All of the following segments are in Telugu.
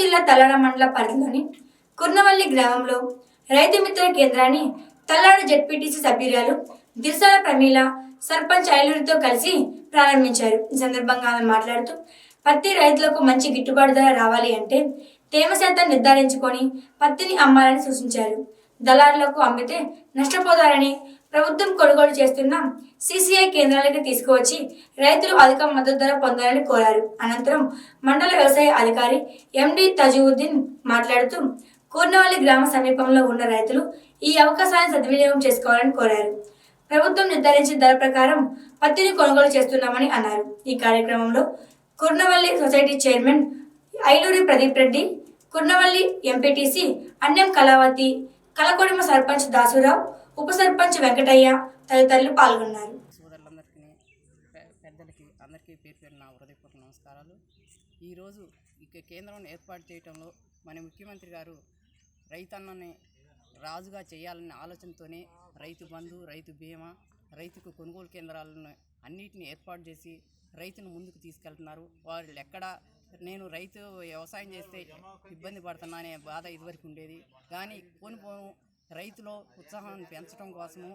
జిల్లా తల్లాడ మండల పరిధిలోని కుర్నవల్లి గ్రామంలో రైతు మిత్ర కేంద్రాన్ని తల్లాడ జెడ్పీటీసీ సభ్యురాలు దిర్సాల ప్రమీల సర్పంచ్ ఐలూరితో కలిసి ప్రారంభించారు. ఈ సందర్భంగా ఆమె మాట్లాడుతూ పత్తి రైతులకు మంచి గిట్టుబాటు ధర రావాలి అంటే తేమ శాతం నిర్ధారించుకొని పత్తిని అమ్మాలని సూచించారు. దళారులకు అమ్మితే నష్టపోతారని ప్రభుత్వం కొనుగోలు చేస్తున్న సీసీఐ కేంద్రాలకు తీసుకువచ్చి రైతులు అధిక మద్దతు ధర పొందాలని కోరారు. అనంతరం మండల వ్యవసాయ అధికారి ఎండి తజువుద్దీన్ మాట్లాడుతూ కూర్నవల్లి గ్రామ సమీపంలో ఉన్న రైతులు ఈ అవకాశాన్ని సద్వినియోగం చేసుకోవాలని కోరారు. ప్రభుత్వం నిర్ధారించిన ధర ప్రకారం పత్తిని కొనుగోలు చేస్తున్నామని అన్నారు. ఈ కార్యక్రమంలో Kurnavalli society chairman Ailuri Pradeep Reddy, Kurnavalli MPTC Anyam Kalavathi, కలకొడిమ sarpanch దాసురావు, ఉప సర్పంచ్ వెంకటయ్య తదితరులు పాల్గొన్నారు. సోదరులందరికీ పెద్దలకి అందరికీ పేరు పేరు నా హృదయపూర్వక నమస్కారాలు. ఈరోజు ఇక కేంద్రం ఏర్పాటు చేయడంలో మన ముఖ్యమంత్రి గారు రైతన్నని రాజుగా చేయాలనే ఆలోచనతోనే రైతు బంధు, రైతు బీమా, రైతుకు కొనుగోలు కేంద్రాలను అన్నిటిని ఏర్పాటు చేసి రైతును ముందుకు తీసుకెళ్తున్నారు. వాళ్ళు ఎక్కడ నేను రైతు వ్యవసాయం చేస్తే ఇబ్బంది పడుతున్నా అనే బాధ ఇదివరకు ఉండేది. కానీ పోను రైతులో ఉత్సాహాన్ని పెంచడం కోసము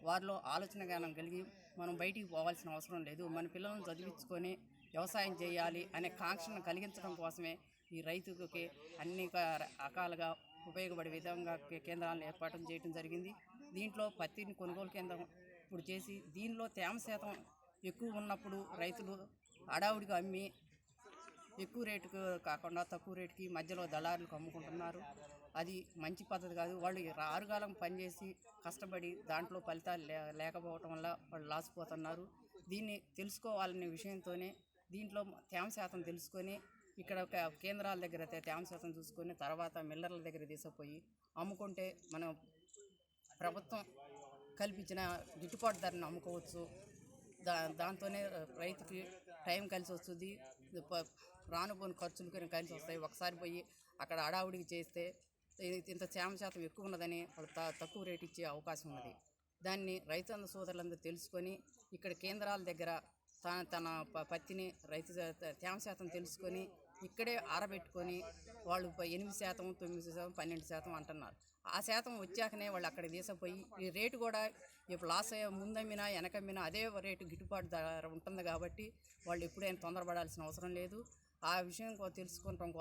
వారిలో ఆలోచన జ్ఞానం కలిగి మనం బయటికి పోవాల్సిన అవసరం లేదు. మన పిల్లలను చదివించుకొని వ్యవసాయం చేయాలి అనే కాంక్షను కలిగించడం కోసమే ఈ రైతులకి అన్ని రకాలుగా ఉపయోగపడే విధంగా కేంద్రాలను ఏర్పాటు చేయడం జరిగింది. దీంట్లో పత్తిని కొనుగోలు కేంద్రం ఇప్పుడు చేసి దీనిలో తేమ శాతం ఎక్కువ ఉన్నప్పుడు రైతులు అడావుడిగా అమ్మి ఎక్కువ రేటుకు కాకుండా తక్కువ రేటుకి మధ్యలో దళారులకు అమ్ముకుంటున్నారు. అది మంచి పద్ధతి కాదు. వాళ్ళు ఆరుగాలం పనిచేసి కష్టపడి దాంట్లో ఫలితాలు లేకపోవటం వల్ల వాళ్ళు లాసిపోతున్నారు. దీన్ని తెలుసుకోవాలనే విషయంతోనే దీంట్లో తేమ శాతం తెలుసుకొని ఇక్కడ కేంద్రాల దగ్గర తేమ శాతం చూసుకొని తర్వాత మిల్లర్ల దగ్గర తీసుకుపోయి అమ్ముకుంటే మనం ప్రభుత్వం కల్పించిన గిట్టుబాటు ధరను అమ్ముకోవచ్చు. దాంతోనే రైతుకి టైం కలిసి వస్తుంది, రానుపోని ఖర్చులు కలిసి వస్తాయి. ఒకసారి పోయి అక్కడ అడావుడికి చేస్తే ఇంత తేమ శాతం ఎక్కువ ఉన్నదని వాళ్ళు తక్కువ రేటు ఇచ్చే అవకాశం ఉన్నది. దాన్ని రైతు సోదరులందరూ తెలుసుకొని ఇక్కడ కేంద్రాల దగ్గర తన పత్తిని రైతు తేమ శాతం తెలుసుకొని ఇక్కడే ఆరబెట్టుకొని వాళ్ళు 8%, 9%, 12% అంటున్నారు. ఆ శాతం వచ్చాకనే వాళ్ళు అక్కడికి తీసుకుపోయి ఈ రేటు కూడా ఇప్పుడు లాస్ అయ్యే ముందమ్మినా వెనకమ్మినా అదే రేటు గిట్టుబాటు ధర ఉంటుంది కాబట్టి వాళ్ళు ఎప్పుడైనా తొందరపడాల్సిన అవసరం లేదు. ఆ విషయం తెలుసుకోవటం కోసం